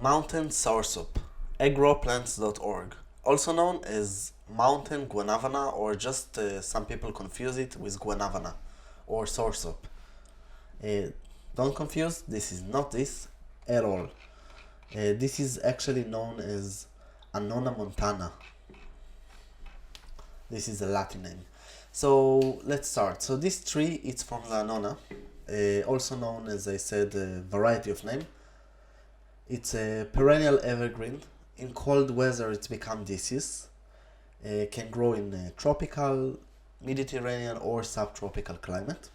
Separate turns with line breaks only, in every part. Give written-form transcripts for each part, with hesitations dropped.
Mountain soursop, agroplants.org, also known as mountain guanabana, or just some people confuse it with guanabana or soursop. Uh, don't confuse, this is not this at all. This is actually known as Annona montana. This is the Latin name. So let's start. So this tree, it's from the Annona, also known, as I said, a variety of name. It's a perennial evergreen. In cold weather, it's become deciduous. Can grow in tropical, Mediterranean, or subtropical climate.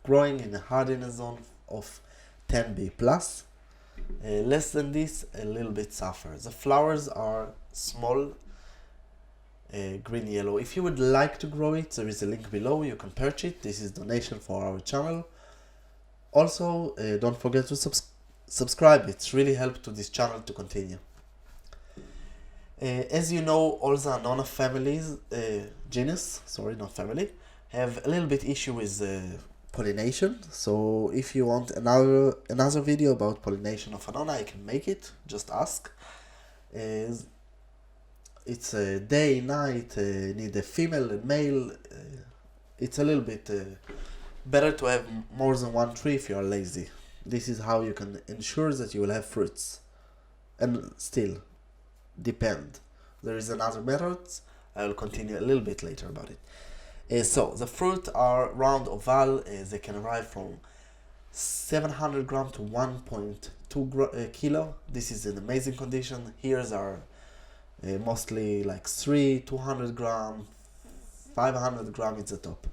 Growing in a hardiness zone of 10B plus. Less than this, a little bit suffer. The flowers are small, green yellow. If you would like to grow it, there is a link below. You can purchase it. This is donation for our channel. Also, don't forget to subscribe. It's really helped to this channel to continue. As you know, all the Annona families, genus, sorry, not family, have a little bit issue with pollination. So if you want another video about pollination of Annona, I can make it. Just ask. It's a day, night, need a female and male. It's a little bit better to have more than one tree if you are lazy. This is how you can ensure that you will have fruits. And still, depend. There is another method. I will continue a little bit later about it. So the fruit are round oval. They can arrive from 700 gram to 1.2 kilo. This is an amazing condition. Here's are mostly like 200 gram, 500 gram is the top.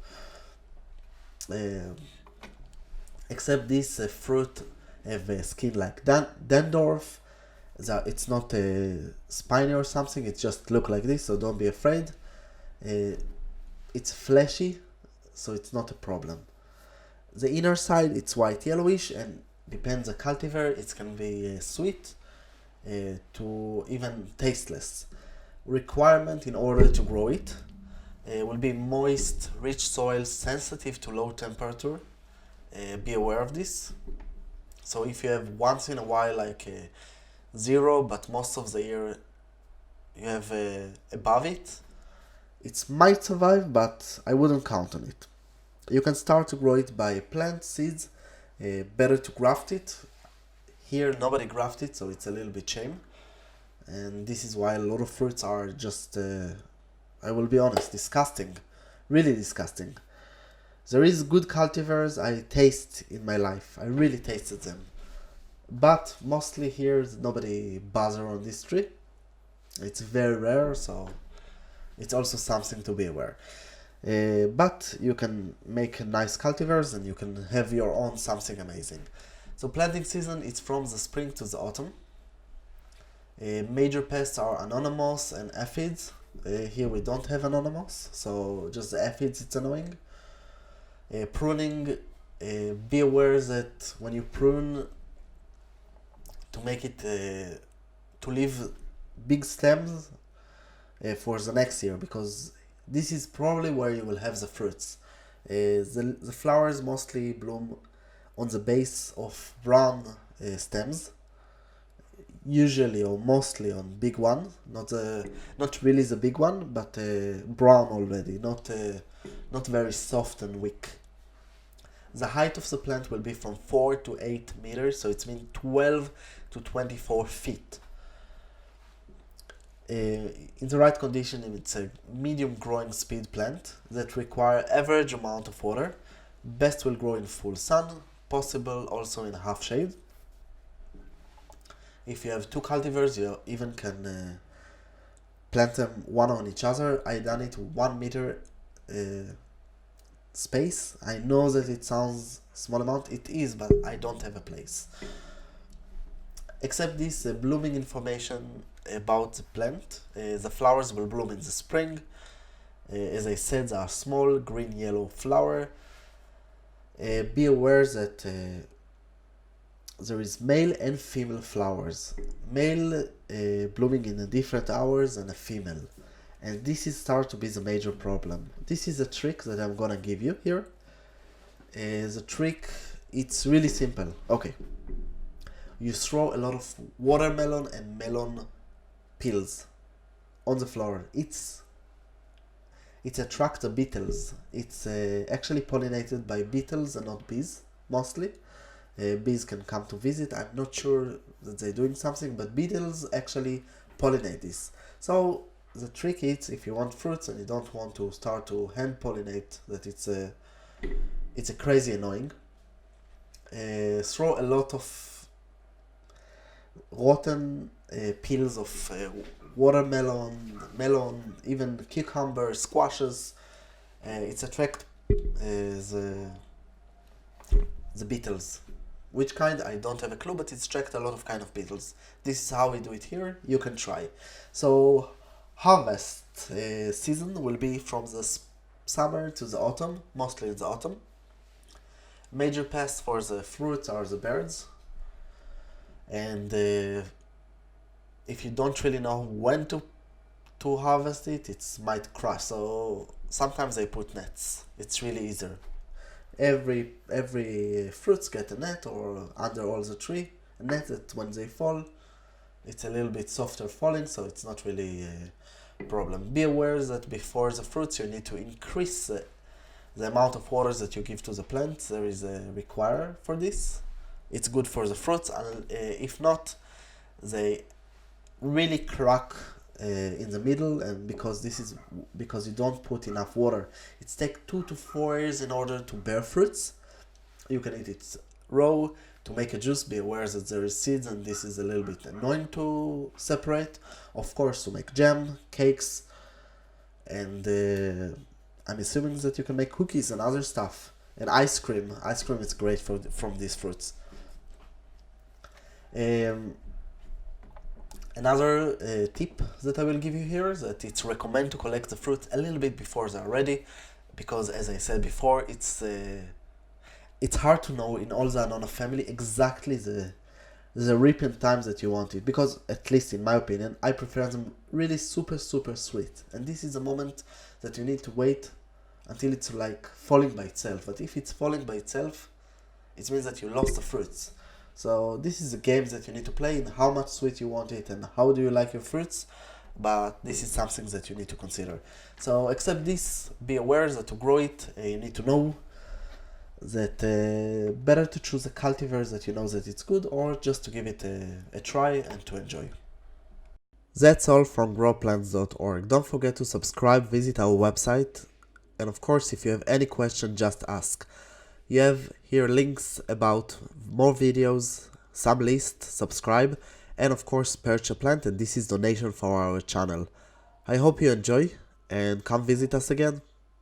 Except this fruit have a skin like Dendorf. It's not spiny or something, it just look like this, so don't be afraid. It's fleshy, so it's not a problem. The inner side, it's white yellowish, and depends the cultivar, it can be sweet to even tasteless. Requirement in order to grow it will be moist, rich soil, sensitive to low temperature. Be aware of this. So if you have once in a while like 0, but most of the year you have above it, it might survive, but I wouldn't count on it. You can start to grow it by plant seeds. Better to graft it. Here nobody graft it, so it's a little bit shame. And this is why a lot of fruits are just, I will be honest, disgusting. Really disgusting. There is good cultivars I taste in my life. I really tasted them. But mostly here nobody bother on this tree. It's very rare, so it's also something to be aware. But you can make nice cultivars and you can have your own something amazing. So planting season, it's from the spring to the autumn. Major pests are anonymous and aphids. Here we don't have anonymous, so just the aphids, it's annoying. Pruning, be aware that when you prune, to make it to leave big stems for the next year, because this is probably where you will have the fruits. The flowers mostly bloom on the base of brown stems, usually or mostly on big one, not really the big one, but brown already, not very soft and weak. The height of the plant will be from 4 to 8 meters, so it means 12 to 24 feet. In the right condition, it's a medium growing speed plant that require average amount of water. Best will grow in full sun, possible also in half shade. If you have 2 cultivars, you even can plant them one on each other. I done it 1 meter space. I know that it sounds small amount, it is, but I don't have a place. Except this blooming information about the plant. The flowers will bloom in the spring. As I said, they are small green yellow flower. Be aware that there is male and female flowers. Male blooming in different hours than a female. And this is start to be the major problem. This is a trick that I'm gonna give you here. The trick, it's really simple. Okay. you throw a lot of watermelon and melon peels on the floor. It attracts the beetles. It's actually pollinated by beetles and not bees, mostly. Bees can come to visit. I'm not sure that they're doing something, but beetles actually pollinate this. So the trick is, if you want fruits and you don't want to start to hand pollinate, that it's a crazy annoying. Throw a lot of rotten peels of watermelon, melon, even cucumber, squashes. It attracts the beetles. Which kind? I don't have a clue, but it's attracts a lot of kind of beetles. This is how we do it here. You can try. So harvest season will be from the summer to the autumn, mostly in the autumn. Major pests for the fruits are the birds, and if you don't really know when to harvest it, it might crash. So sometimes they put nets. It's really easier. Every fruits get a net, or under all the tree, a net that when they fall, it's a little bit softer falling, so it's not really a problem. Be aware that before the fruits you need to increase the amount of water that you give to the plant. There is a require for this. It's good for the fruits, and if not, they really crack in the middle, and because you don't put enough water. It takes 2 to 4 years in order to bear fruits. You can eat it raw. To make a juice, be aware that there is seeds, and this is a little bit annoying to separate. Of course, to make jam, cakes, and I'm assuming that you can make cookies and other stuff. And ice cream. Ice cream is great from these fruits. Another tip that I will give you here is that it's recommend to collect the fruit a little bit before they're ready, because as I said before, it's hard to know in all the Annona family exactly the ripening times that you want it, because at least in my opinion, I prefer them really super sweet, and this is a moment that you need to wait until it's like falling by itself. But if it's falling by itself, it means that you lost the fruits. So this is a game that you need to play in how much sweet you want it and how do you like your fruits, but this is something that you need to consider. So except this, be aware that to grow it, you need to know that better to choose a cultivar that you know that it's good, or just to give it a try and to enjoy. That's all from growplants.org. Don't forget to subscribe, visit our website, and of course if you have any question, just ask. You have here links about more videos, some lists, subscribe, and of course purchase a plant, and this is donation for our channel. I hope you enjoy and come visit us again.